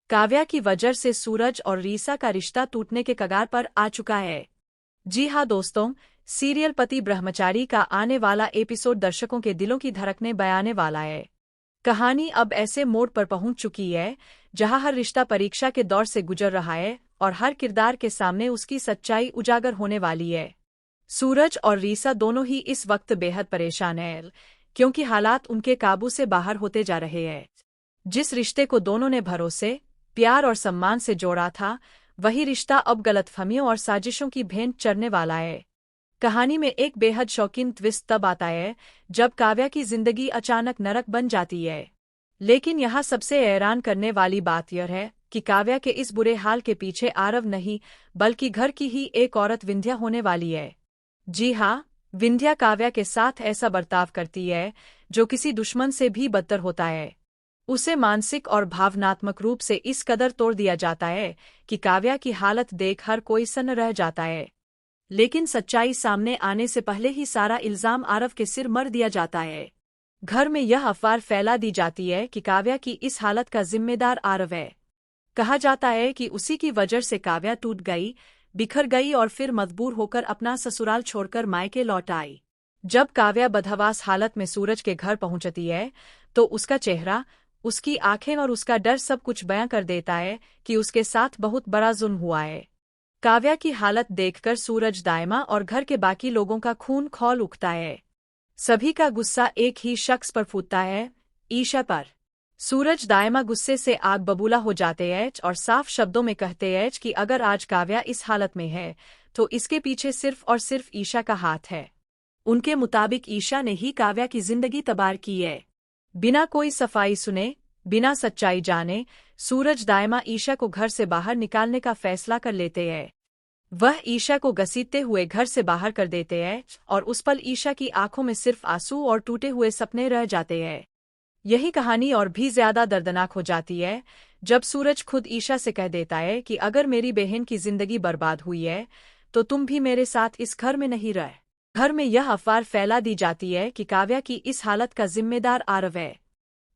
काव्या की वजह से सूरज और रीसा का रिश्ता टूटने के कगार पर आ चुका है। जी हाँ दोस्तों, सीरियल पति ब्रह्मचारी का आने वाला एपिसोड दर्शकों के दिलों की धड़कनें बयाने वाला है। कहानी अब ऐसे मोड़ पर पहुंच चुकी है जहां हर रिश्ता परीक्षा के दौर से गुजर रहा है और हर किरदार के सामने उसकी सच्चाई उजागर होने वाली है। सूरज और रीसा दोनों ही इस वक्त बेहद परेशान हैं, क्योंकि हालात उनके काबू से बाहर होते जा रहे हैं। जिस रिश्ते को दोनों ने भरोसे, प्यार और सम्मान से जोड़ा था, वही रिश्ता अब गलतफहमियों और साजिशों की भेंट चढ़ने वाला है। कहानी में एक बेहद शौकीन ट्विस्ट तब आता है जब काव्या की जिंदगी अचानक नरक बन जाती है। लेकिन यहाँ सबसे हैरान करने वाली बात यह है कि काव्या के इस बुरे हाल के पीछे आरव नहीं, बल्कि घर की ही एक औरत विंध्या होने वाली है। जी हाँ, विंध्या काव्या के साथ ऐसा बर्ताव करती है जो किसी दुश्मन से भी बदतर होता है। उसे मानसिक और भावनात्मक रूप से इस कदर तोड़ दिया जाता है कि काव्या की हालत देख हर कोई सन्न रह जाता है। लेकिन सच्चाई सामने आने से पहले ही सारा इल्जाम आरव के सिर मर दिया जाता है। घर में यह अफवाह फैला दी जाती है कि काव्या की इस हालत का जिम्मेदार आरव है। कहा जाता है कि उसी की वजह से काव्या टूट गई, बिखर गई और फिर मजबूर होकर अपना ससुराल छोड़कर मायके लौट आई। जब काव्या बदहवास हालत में सूरज के घर पहुंचती है तो उसका चेहरा, उसकी आंखें और उसका डर सब कुछ बयां कर देता है कि उसके साथ बहुत बड़ा जुल्म हुआ है। काव्या की हालत देखकर सूरज दायमा और घर के बाकी लोगों का खून खौल उठता है। सभी का गुस्सा एक ही शख्स पर फूटता है, ईशा पर। सूरज दायमा गुस्से से आग बबूला हो जाते हैं और साफ शब्दों में कहते हैं कि अगर आज काव्या इस हालत में है तो इसके पीछे सिर्फ और सिर्फ ईशा का हाथ है। उनके मुताबिक ईशा ने ही काव्या की जिंदगी तबाह की है। बिना कोई सफाई सुने, बिना सच्चाई जाने, सूरज दायमा ईशा को घर से बाहर निकालने का फैसला कर लेते हैं। वह ईशा को घसीटते हुए घर से बाहर कर देते हैं और उस पल ईशा की आंखों में सिर्फ आंसू और टूटे हुए सपने रह जाते हैं। यही कहानी और भी ज्यादा दर्दनाक हो जाती है जब सूरज खुद ईशा से कह देता है कि अगर मेरी बहन की जिंदगी बर्बाद हुई है तो तुम भी मेरे साथ इस घर में नहीं रह। घर में यह अफवाह फैला दी जाती है कि काव्या की इस हालत का जिम्मेदार आरव है।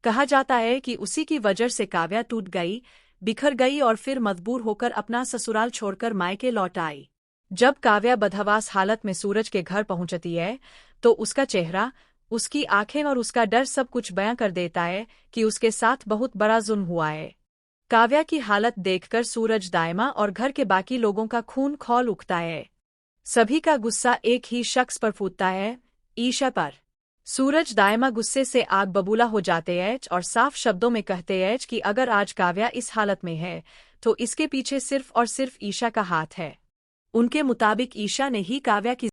कहा जाता है कि उसी की वजह से काव्या टूट गई, बिखर गई और फिर मजबूर होकर अपना ससुराल छोड़कर मायके लौट आई। जब काव्या बदहवास हालत में सूरज के घर पहुंचती है तो उसका चेहरा, उसकी आंखें और उसका डर सब कुछ बयां कर देता है कि उसके साथ बहुत बड़ा जुल्म हुआ है। काव्या की हालत देखकर सूरज दायमा और घर के बाकी लोगों का खून खौल उठता है। सभी का गुस्सा एक ही शख्स पर फूटता है, ईशा पर। सूरज दायमा गुस्से से आग बबूला हो जाते हैं और साफ शब्दों में कहते हैं कि अगर आज काव्या इस हालत में है तो इसके पीछे सिर्फ और सिर्फ ईशा का हाथ है। उनके मुताबिक ईशा ने ही काव्या की